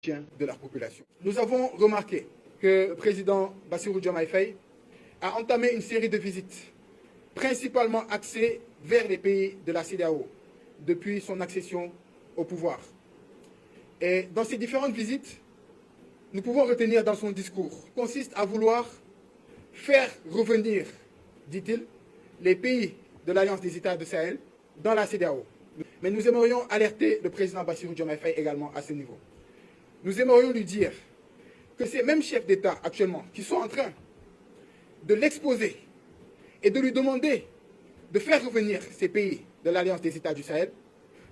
de leur population. Nous avons remarqué que le président Bassirou Diomaye Faye a entamé une série de visites, principalement axées vers les pays de la CEDEAO, depuis son accession au pouvoir. Et dans ces différentes visites, nous pouvons retenir dans son discours, consiste à vouloir faire revenir, dit-il, les pays de l'Alliance des États du Sahel dans la CEDEAO. Mais nous aimerions alerter le président Bassirou Diomaye Faye également à ce niveau. Nous aimerions lui dire que ces mêmes chefs d'État actuellement qui sont en train de l'exposer et de lui demander de faire revenir ces pays de l'Alliance des États du Sahel,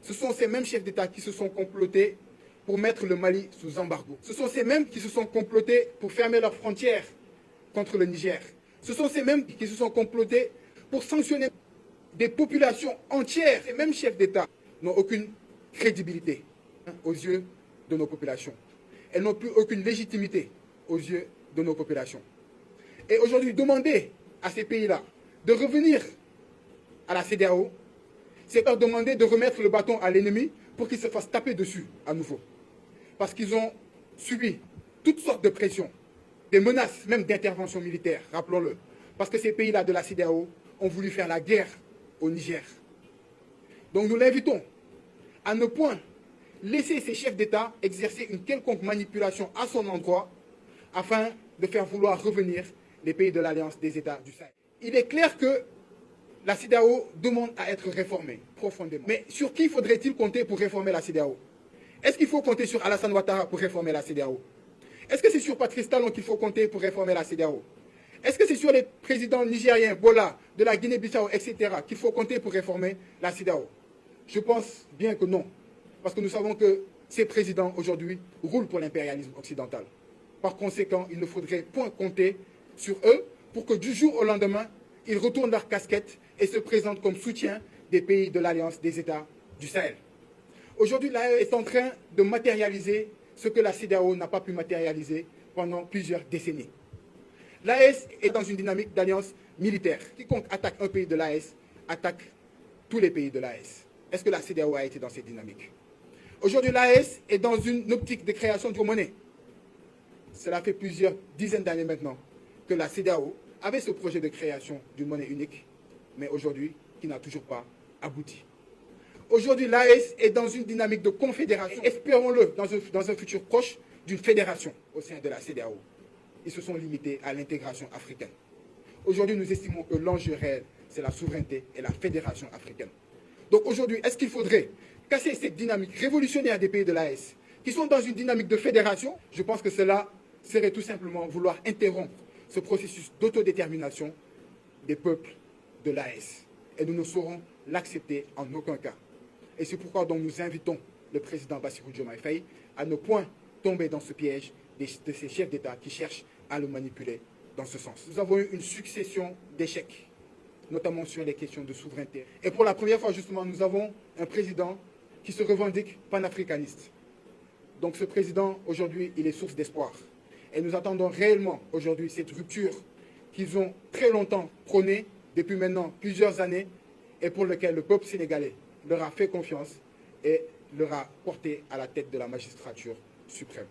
ce sont ces mêmes chefs d'État qui se sont complotés pour mettre le Mali sous embargo. Ce sont ces mêmes qui se sont complotés pour fermer leurs frontières contre le Niger. Ce sont ces mêmes qui se sont complotés pour sanctionner des populations entières. Ces mêmes chefs d'État n'ont aucune crédibilité aux yeux de nos populations. Elles n'ont plus aucune légitimité aux yeux de nos populations. Et aujourd'hui, demander à ces pays-là de revenir à la CEDEAO, c'est leur demander de remettre le bâton à l'ennemi pour qu'il se fasse taper dessus à nouveau. Parce qu'ils ont subi toutes sortes de pressions, des menaces même d'intervention militaire, rappelons-le. Parce que ces pays-là de la CEDEAO ont voulu faire la guerre au Niger. Donc nous l'invitons à ne point laisser ces chefs d'État exercer une quelconque manipulation à son endroit afin de faire vouloir revenir les pays de l'Alliance des États du Sahel. Il est clair que la CEDEAO demande à être réformée profondément. Mais sur qui faudrait-il compter pour réformer la CEDEAO? Est-ce qu'il faut compter sur Alassane Ouattara pour réformer la CEDEAO? Est-ce que c'est sur Patrice Talon qu'il faut compter pour réformer la CEDEAO? Est-ce que c'est sur les présidents nigériens, Bola, de la Guinée-Bissau, etc., qu'il faut compter pour réformer la CEDEAO? Je pense bien que non. Parce que nous savons que ces présidents, aujourd'hui, roulent pour l'impérialisme occidental. Par conséquent, il ne faudrait point compter sur eux pour que du jour au lendemain, ils retournent leur casquette et se présentent comme soutien des pays de l'Alliance des États du Sahel. Aujourd'hui, l'AE est en train de matérialiser ce que la CEDEAO n'a pas pu matérialiser pendant plusieurs décennies. L'AES est dans une dynamique d'alliance militaire. Quiconque attaque un pays de l'AES attaque tous les pays de l'AES. Est-ce que la CEDEAO a été dans cette dynamique? Aujourd'hui, l'AES est dans une optique de création de monnaie. Cela fait plusieurs dizaines d'années maintenant que la CEDEAO avait ce projet de création d'une monnaie unique, mais aujourd'hui, qui n'a toujours pas abouti. Aujourd'hui, l'AES est dans une dynamique de confédération, espérons-le, dans un futur proche, d'une fédération au sein de la CEDEAO. Ils se sont limités à l'intégration africaine. Aujourd'hui, nous estimons que l'enjeu réel, c'est la souveraineté et la fédération africaine. Donc aujourd'hui, est-ce qu'il faudrait casser cette dynamique révolutionnaire des pays de l'AES, qui sont dans une dynamique de fédération? Je pense que cela serait tout simplement vouloir interrompre ce processus d'autodétermination des peuples de l'AES. Et nous ne saurons l'accepter en aucun cas. Et c'est pourquoi donc nous invitons le président Bassirou Diomaye Faye à ne point tomber dans ce piège de ces chefs d'État qui cherchent à le manipuler dans ce sens. Nous avons eu une succession d'échecs, notamment sur les questions de souveraineté. Et pour la première fois, justement, nous avons un président qui se revendique panafricaniste. Donc ce président, aujourd'hui, il est source d'espoir. Et nous attendons réellement, aujourd'hui, cette rupture qu'ils ont très longtemps prônée, depuis maintenant plusieurs années, et pour laquelle le peuple sénégalais leur a fait confiance et leur a porté à la tête de la magistrature suprême.